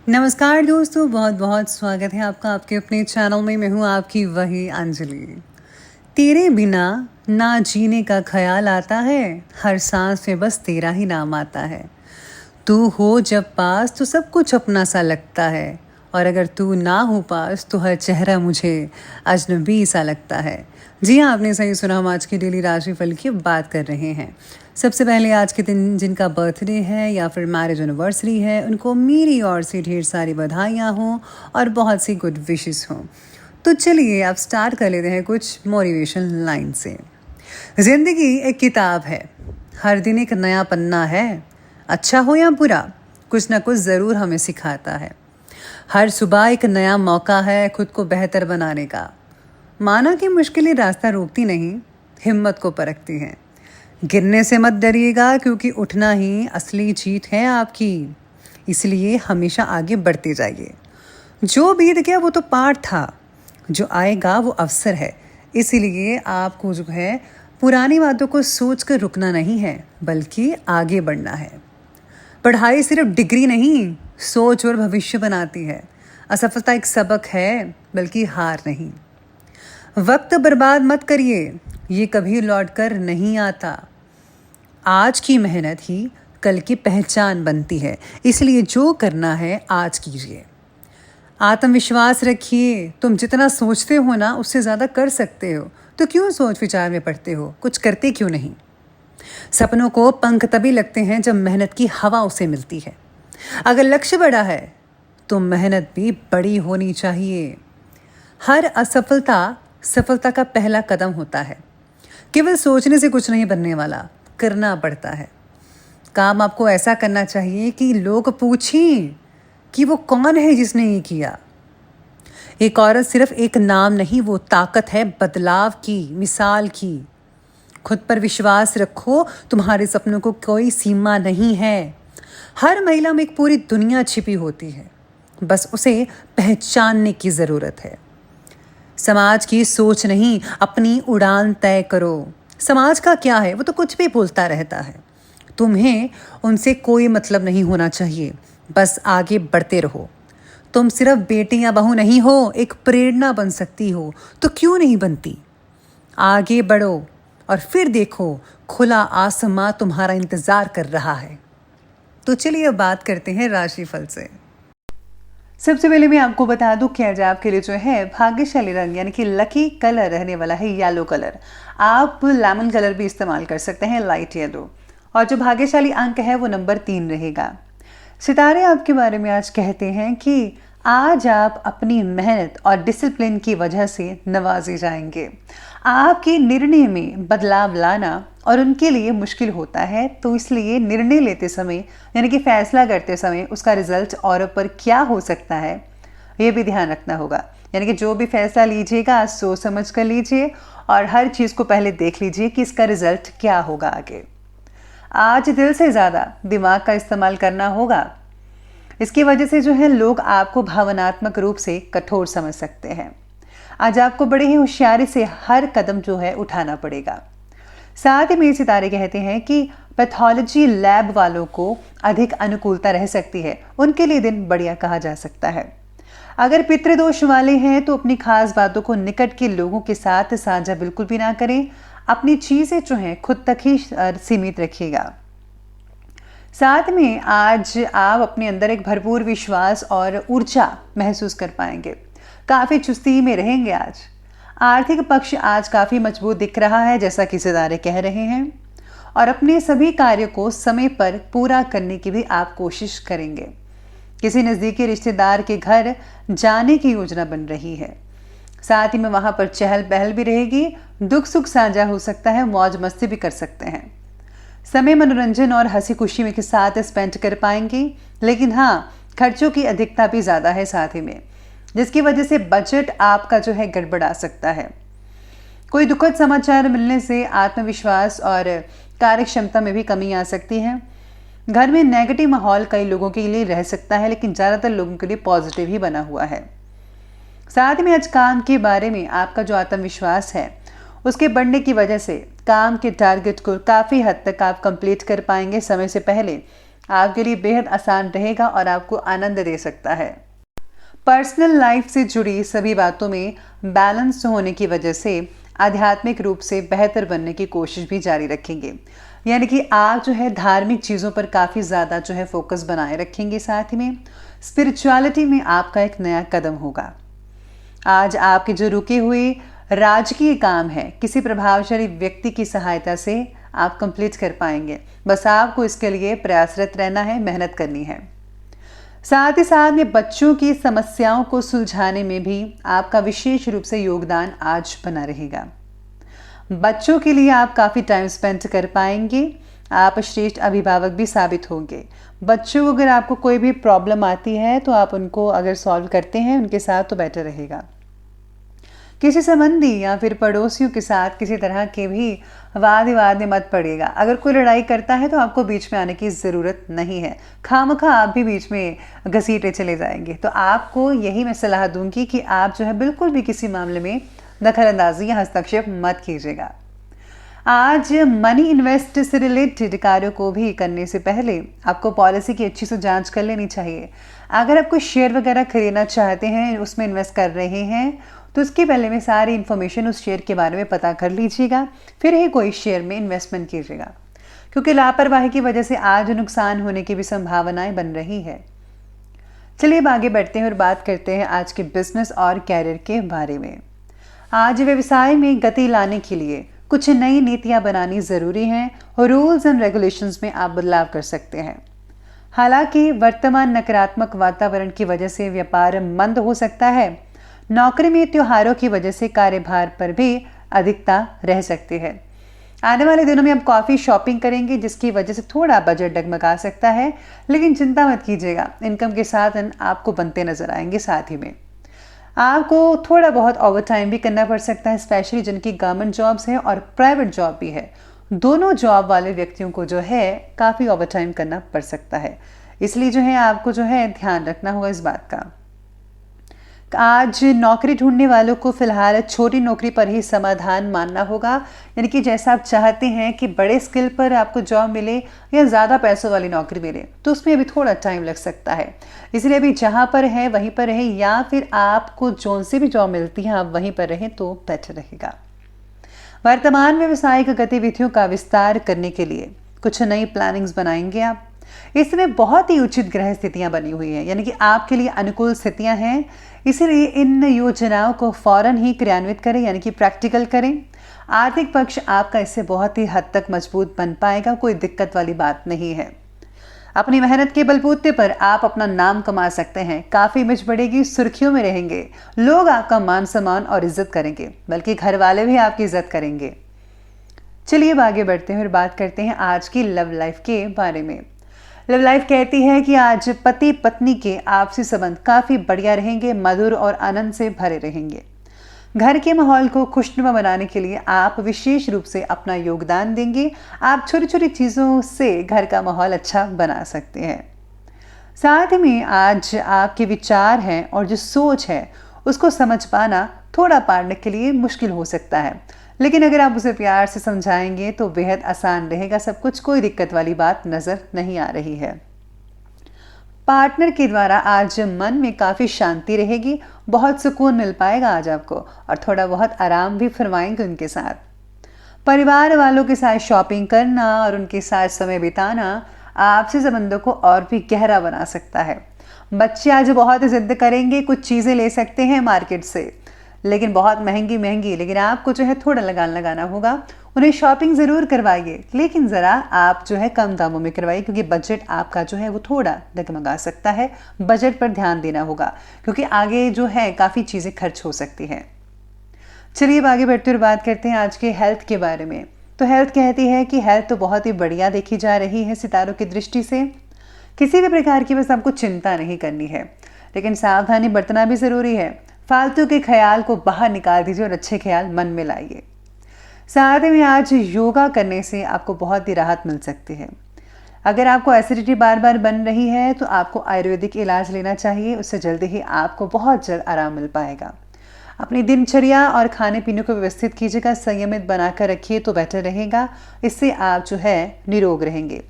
नमस्कार दोस्तों, बहुत बहुत स्वागत है आपका आपके अपने चैनल में। मैं हूँ आपकी वही अंजलि। तेरे बिना ना जीने का ख्याल आता है, हर सांस में बस तेरा ही नाम आता है। तू हो जब पास तो सब कुछ अपना सा लगता है, और अगर तू ना हो पास तो हर चेहरा मुझे अजनबी सा लगता है। जी हाँ, आपने सही सुना। हम आज की डेली राशिफल की बात कर रहे हैं। सबसे पहले आज के दिन जिनका बर्थडे है या फिर मैरिज एनिवर्सरी है, उनको मेरी ओर से ढेर सारी बधाइयाँ हों और बहुत सी गुड विशेस हों। तो चलिए अब स्टार्ट कर लेते हैं कुछ मोटिवेशन लाइन से। जिंदगी एक किताब है, हर दिन एक नया पन्ना है। अच्छा हो या बुरा, कुछ ना कुछ ज़रूर हमें सिखाता है। हर सुबह एक नया मौका है खुद को बेहतर बनाने का। माना कि मुश्किलें रास्ता रोकती नहीं, हिम्मत को परखती हैं। गिरने से मत डरिएगा, क्योंकि उठना ही असली जीत है आपकी। इसलिए हमेशा आगे बढ़ते जाइए। जो बीत गया वो तो पाठ था, जो आएगा वो अवसर है। इसीलिए आपको जो है पुरानी बातों को सोच कर रुकना नहीं है, बल्कि आगे बढ़ना है। पढ़ाई सिर्फ डिग्री नहीं, सोच और भविष्य बनाती है। असफलता एक सबक है, बल्कि हार नहीं। वक्त बर्बाद मत करिए, ये कभी लौटकर नहीं आता। आज की मेहनत ही कल की पहचान बनती है, इसलिए जो करना है आज कीजिए। आत्मविश्वास रखिए, तुम जितना सोचते हो ना उससे ज़्यादा कर सकते हो। तो क्यों सोच विचार में पड़ते हो, कुछ करते क्यों नहीं। सपनों को पंख तभी लगते हैं जब मेहनत की हवा उसे मिलती है। अगर लक्ष्य बड़ा है तो मेहनत भी बड़ी होनी चाहिए। हर असफलता सफलता का पहला कदम होता है। केवल सोचने से कुछ नहीं बनने वाला, करना पड़ता है। काम आपको ऐसा करना चाहिए कि लोग पूछें कि वो कौन है जिसने ये किया। एक औरत सिर्फ एक नाम नहीं, वो ताकत है बदलाव की, मिसाल की। खुद पर विश्वास रखो, तुम्हारे सपनों को कोई सीमा नहीं है। हर महिला में एक पूरी दुनिया छिपी होती है, बस उसे पहचानने की ज़रूरत है। समाज की सोच नहीं, अपनी उड़ान तय करो। समाज का क्या है, वो तो कुछ भी बोलता रहता है। तुम्हें उनसे कोई मतलब नहीं होना चाहिए, बस आगे बढ़ते रहो। तुम सिर्फ बेटी या बहू नहीं हो, एक प्रेरणा बन सकती हो, तो क्यों नहीं बनती। आगे बढ़ो और फिर देखो, खुला आसमां तुम्हारा इंतजार कर रहा है। तो चलिए अब बात करते हैं राशिफल से। सबसे पहले मैं आपको बता दूं कि आज आपके लिए जो है भाग्यशाली रंग यानी कि लकी कलर रहने वाला है येलो कलर। आप लेमन कलर भी इस्तेमाल कर सकते हैं, लाइट येलो। और जो भाग्यशाली अंक है वो नंबर 3 रहेगा। सितारे आपके बारे में आज कहते हैं कि आज आप अपनी मेहनत और डिसिप्लिन की वजह से नवाजे जाएंगे। आपके निर्णय में बदलाव लाना और उनके लिए मुश्किल होता है, तो इसलिए निर्णय लेते समय यानी कि फैसला करते समय उसका रिजल्ट और पर क्या हो सकता है ये भी ध्यान रखना होगा। यानी कि जो भी फैसला लीजिएगा सोच समझ कर लीजिए और हर चीज़ को पहले देख लीजिए कि इसका रिजल्ट क्या होगा आगे। आज दिल से ज़्यादा दिमाग का इस्तेमाल करना होगा। इसकी वजह से जो है लोग आपको भावनात्मक रूप से कठोर समझ सकते हैं। आज आपको बड़े ही होशियारी से हर कदम जो है उठाना पड़ेगा। साथ ही मेरे सितारे कहते हैं कि पैथोलॉजी लैब वालों को अधिक अनुकूलता रह सकती है, उनके लिए दिन बढ़िया कहा जा सकता है। अगर पितृदोष वाले हैं तो अपनी खास बातों को निकट के लोगों के साथ साझा बिल्कुल भी ना करें। अपनी चीज़ें जो हैं खुद तक ही सीमित रखिएगा। साथ में आज आप अपने अंदर एक भरपूर विश्वास और ऊर्जा महसूस कर पाएंगे। काफ़ी चुस्ती में रहेंगे आज। आर्थिक पक्ष आज काफ़ी मजबूत दिख रहा है, जैसा कि सितारे कह रहे हैं। और अपने सभी कार्यों को समय पर पूरा करने की भी आप कोशिश करेंगे। किसी नज़दीकी रिश्तेदार के घर जाने की योजना बन रही है। साथ ही में वहाँ पर चहल पहल भी रहेगी। दुख सुख साझा हो सकता है, मौज मस्ती भी कर सकते हैं। समय मनोरंजन और हंसी खुशी के साथ स्पेंड कर पाएंगे, लेकिन हाँ खर्चों की अधिकता भी ज़्यादा है साथ ही में, जिसकी वजह से बजट आपका जो है गड़बड़ा सकता है। कोई दुखद समाचार मिलने से आत्मविश्वास और कार्य क्षमता में भी कमी आ सकती है। घर में नेगेटिव माहौल कई लोगों के लिए रह सकता है, लेकिन ज़्यादातर लोगों के लिए पॉजिटिव ही बना हुआ है। साथ में आज काम के बारे में आपका जो आत्मविश्वास है उसके बढ़ने की वजह से काम के टारगेट को काफ़ी हद तक आप कंप्लीट कर पाएंगे समय से पहले। आपके लिए बेहद आसान रहेगा और आपको आनंद दे सकता है। पर्सनल लाइफ से जुड़ी सभी बातों में बैलेंस होने की वजह से आध्यात्मिक रूप से बेहतर बनने की कोशिश भी जारी रखेंगे। यानी कि आप जो है धार्मिक चीज़ों पर काफ़ी ज़्यादा जो है फोकस बनाए रखेंगे। साथ ही में स्पिरिचुअलिटी में आपका एक नया कदम होगा। आज आपके जो रुके हुए राजकीय काम है किसी प्रभावशाली व्यक्ति की सहायता से आप कंप्लीट कर पाएंगे। बस आपको इसके लिए प्रयासरत रहना है, मेहनत करनी है। साथ ही साथ में बच्चों की समस्याओं को सुलझाने में भी आपका विशेष रूप से योगदान आज बना रहेगा। बच्चों के लिए आप काफ़ी टाइम स्पेंड कर पाएंगे। आप श्रेष्ठ अभिभावक भी साबित होंगे। बच्चों को अगर आपको कोई भी प्रॉब्लम आती है तो आप उनको अगर सॉल्व करते हैं उनके साथ तो बेटर रहेगा। किसी संबंधी या फिर पड़ोसियों के साथ किसी तरह के भी वाद विवाद में मत पड़िएगा। अगर कोई लड़ाई करता है तो आपको बीच में आने की ज़रूरत नहीं है। खामखा आप भी बीच में घसीटे चले जाएंगे। तो आपको यही मैं सलाह दूंगी कि आप जो है बिल्कुल भी किसी मामले में दखलंदाजी या हस्तक्षेप मत कीजिएगा। आज मनी इन्वेस्ट से रिलेटेड कार्यों को भी करने से पहले आपको पॉलिसी की अच्छी से जांच कर लेनी चाहिए। अगर आप कोई शेयर वगैरह खरीदना चाहते हैं, उसमें इन्वेस्ट कर रहे हैं, तो उसके पहले में सारी इन्फॉर्मेशन उस शेयर के बारे में पता कर लीजिएगा, फिर ही कोई शेयर में इन्वेस्टमेंट कीजिएगा, क्योंकि लापरवाही की वजह से आज नुकसान होने की भी संभावनाएं बन रही है। चलिए अब आगे बढ़ते हैं और बात करते हैं आज के बिजनेस और कैरियर के बारे में। आज व्यवसाय में गति लाने के लिए कुछ नई नीतियां बनानी ज़रूरी हैं और रूल्स एंड रेगुलेशंस में आप बदलाव कर सकते हैं। हालांकि वर्तमान नकारात्मक वातावरण की वजह से व्यापार मंद हो सकता है। नौकरी में त्योहारों की वजह से कार्यभार पर भी अधिकता रह सकती है। आने वाले दिनों में आप काफ़ी शॉपिंग करेंगे जिसकी वजह से थोड़ा बजट डगमगा सकता है, लेकिन चिंता मत कीजिएगा, इनकम के साधन आपको बनते नजर आएंगे। साथ ही में आपको थोड़ा बहुत ओवर टाइम भी करना पड़ सकता है, स्पेशली जिनकी गवर्नमेंट जॉब्स हैं और प्राइवेट जॉब भी है। दोनों जॉब वाले व्यक्तियों को जो है काफ़ी ओवर टाइम करना पड़ सकता है, इसलिए जो है आपको जो है ध्यान रखना होगा इस बात का। आज नौकरी ढूंढने वालों को फिलहाल छोटी नौकरी पर ही समाधान मानना होगा। यानी कि जैसा आप चाहते हैं कि बड़े स्किल पर आपको जॉब मिले या ज़्यादा पैसों वाली नौकरी मिले, तो उसमें अभी थोड़ा टाइम लग सकता है। इसलिए अभी जहाँ पर है वहीं पर रहें, या फिर आपको जोन से भी जॉब मिलती है आप वहीं पर रहें तो बेटर रहेगा। वर्तमान व्यावसायिक गतिविधियों का विस्तार करने के लिए कुछ नई प्लानिंग्स बनाएंगे आप। इस समय बहुत ही उचित ग्रह स्थितियां बनी हुई हैं, यानी कि आपके लिए अनुकूल स्थितियां हैं। इसलिए इन योजनाओं को फौरन ही क्रियान्वित करें, यानी कि प्रैक्टिकल करें। आर्थिक पक्ष आपका इससे बहुत ही हद तक मजबूत बन पाएगा, कोई दिक्कत वाली बात नहीं है। अपनी मेहनत के बलबूते पर आप अपना नाम कमा सकते हैं। काफ़ी इमेज बढ़ेगी, सुर्खियों में रहेंगे, लोग आपका मान सम्मान और इज्जत करेंगे, बल्कि घर वाले भी आपकी इज्जत करेंगे। चलिए अब आगे बढ़ते हैं और बात करते हैं आज की लव लाइफ के बारे में। लव लाइफ कहती है कि आज पति पत्नी के आपसी संबंध काफ़ी बढ़िया रहेंगे, मधुर और आनंद से भरे रहेंगे। घर के माहौल को खुशनुमा बनाने के लिए आप विशेष रूप से अपना योगदान देंगे। आप छोटी छोटी चीज़ों से घर का माहौल अच्छा बना सकते हैं। साथ में आज आपके विचार हैं और जो सोच है उसको समझ पाना थोड़ा पारने के लिए मुश्किल हो सकता है, लेकिन अगर आप उसे प्यार से समझाएंगे तो बेहद आसान रहेगा सब कुछ। कोई दिक्कत वाली बात नज़र नहीं आ रही है। पार्टनर के द्वारा आज मन में काफ़ी शांति रहेगी, बहुत सुकून मिल पाएगा आज आपको, और थोड़ा बहुत आराम भी फरमाएंगे उनके साथ। परिवार वालों के साथ शॉपिंग करना और उनके साथ समय बिताना आपसी संबंधों को और भी गहरा बना सकता है। बच्चे आज बहुत जिद करेंगे, कुछ चीज़ें ले सकते हैं मार्केट से, लेकिन बहुत महंगी महंगी, लेकिन आपको जो है थोड़ा लगाना होगा। उन्हें शॉपिंग ज़रूर करवाइए, लेकिन ज़रा आप जो है कम दामों में करवाइए, क्योंकि बजट आपका जो है वो थोड़ा डगमगा सकता है। बजट पर ध्यान देना होगा, क्योंकि आगे जो है काफ़ी चीज़ें खर्च हो सकती हैं। चलिए अब आगे बढ़ते हुए बात करते हैं आज के हेल्थ के बारे में। तो हेल्थ कहती है कि हेल्थ तो बहुत ही बढ़िया देखी जा रही है सितारों की दृष्टि से। किसी भी प्रकार की बस आपको चिंता नहीं करनी है, लेकिन सावधानी बरतना भी ज़रूरी है। फालतू के ख्याल को बाहर निकाल दीजिए और अच्छे ख्याल मन में लाइए। साथ में आज योगा करने से आपको बहुत ही राहत मिल सकती है। अगर आपको एसिडिटी बार बार बन रही है तो आपको आयुर्वेदिक इलाज लेना चाहिए, उससे जल्दी ही आपको बहुत जल्द आराम मिल पाएगा। अपनी दिनचर्या और खाने पीने को व्यवस्थित कीजिएगा, संयमित बनाकर रखिए तो बेटर रहेगा। इससे आप जो है निरोग रहेंगे।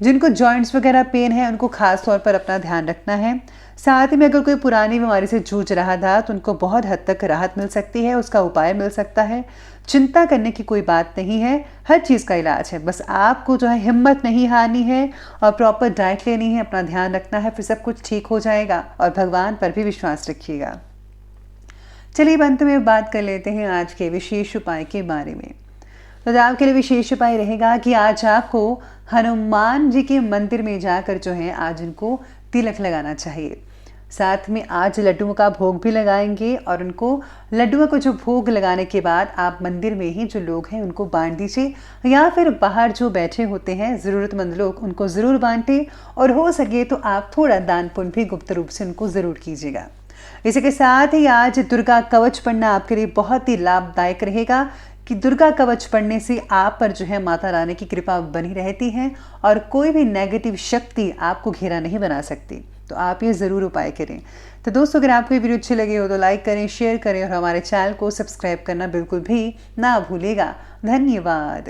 जिनको जॉइंट्स वगैरह पेन है उनको खास तौर पर अपना ध्यान रखना है। साथ ही में अगर कोई पुरानी बीमारी से जूझ रहा था तो उनको बहुत हद तक राहत मिल सकती है, उसका उपाय मिल सकता है। चिंता करने की कोई बात नहीं है, हर चीज़ का इलाज है। बस आपको जो है हिम्मत नहीं हारनी है और प्रॉपर डाइट लेनी है, अपना ध्यान रखना है, फिर सब कुछ ठीक हो जाएगा। और भगवान पर भी विश्वास रखिएगा। चलिए अंत में बात कर लेते हैं आज के विशेष उपाय के बारे में। तो आपके लिए विशेष उपाय रहेगा कि आज आपको हनुमान जी के मंदिर में जाकर जो है आज उनको तिलक लगाना चाहिए। साथ में आज लड्डुओं का भोग भी लगाएंगे और उनको लड्डुओं को जो भोग लगाने के बाद आप मंदिर में ही जो लोग हैं उनको बांट दीजिए, या फिर बाहर जो बैठे होते हैं ज़रूरतमंद लोग उनको ज़रूर बांटें। और हो सके तो आप थोड़ा दान पुण्य भी गुप्त रूप से उनको ज़रूर कीजिएगा। इसी के साथ ही आज दुर्गा कवच पढ़ना आपके लिए बहुत ही लाभदायक रहेगा कि दुर्गा कवच पढ़ने से आप पर जो है माता रानी की कृपा बनी रहती है और कोई भी नेगेटिव शक्ति आपको घेरा नहीं बना सकती। तो आप ये ज़रूर उपाय करें। तो दोस्तों, अगर आपको ये वीडियो अच्छी लगी हो तो लाइक करें, शेयर करें और हमारे चैनल को सब्सक्राइब करना बिल्कुल भी ना भूलिएगा। धन्यवाद।